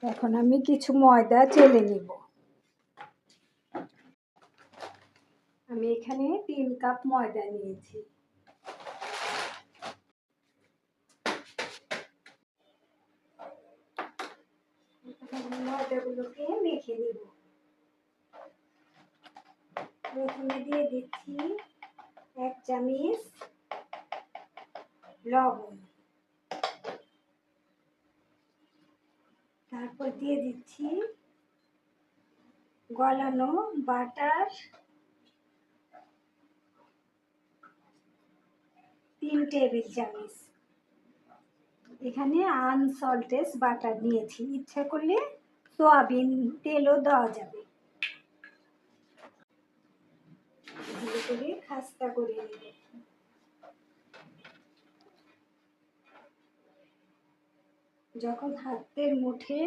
এখন আমি কিছু ময়দা চেলে নিব। আমি এখানে 3 কাপ ময়দা নিয়েছি। ময়দাগুলোকে মেখে নিব। প্রথমে দিয়ে দিচ্ছি 1 চামচ লবণ, তারপর দিয়ে দিচ্ছি গলানো বাটার 3 টেবিল চামচ। এখানে আনসল্টেড বাটার নিয়েছি, ইচ্ছা করলে সয়াবিন তেলও দেওয়া যাবে। ভালো করে খাস্তা করে নেব। যখন হাতের মুঠে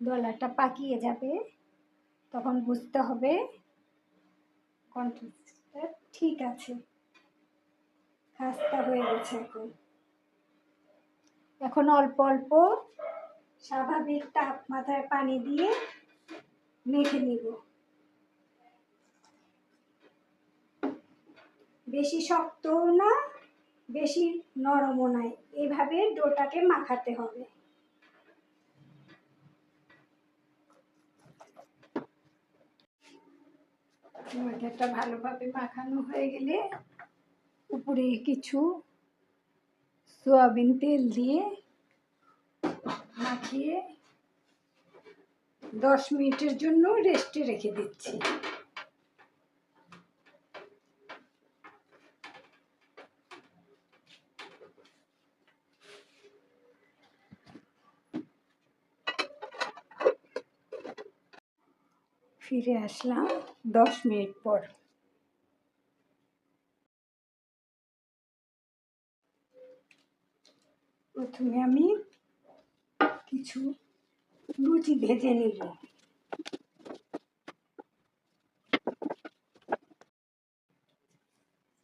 দলাটা পাকিয়ে যাবে তখন বুঝতে হবে কনসিস্টেন্সিটা ঠিক আছে, খাস্তা হয়ে গেছে। এখন অল্প অল্প স্বাভাবিক তাপমাত্রায় পানি দিয়ে মেখে নিব। বেশি শক্তও না, বেশি নরমও নয়, এইভাবে ডোটাকে মাখাতে হবে। ময়দাটা ভালোভাবে মাখানো হয়ে গেলে উপরে কিছু সয়াবিন তেল দিয়ে মাখিয়ে 10 মিনিটের জন্য রেস্টে রেখে দিচ্ছি। ফিরে আসলাম 10 মিনিট পর। প্রথমে আমি কিছু লুচি ভেজে নেব।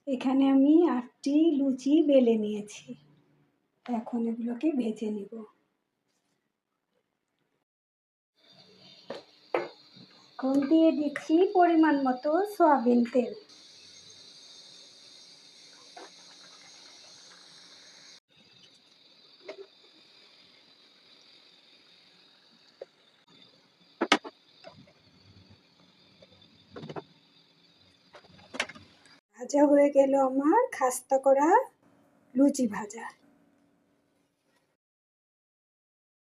এখানে আমি 8টি লুচি বেলে নিয়েছি, এখন এগুলোকে ভেজে নেব। এখন দিয়ে দিচ্ছি পরিমাণ মতো সয়াবিন তেল। ভাজা হয়ে গেল আমার খাস্তা করা লুচি ভাজা।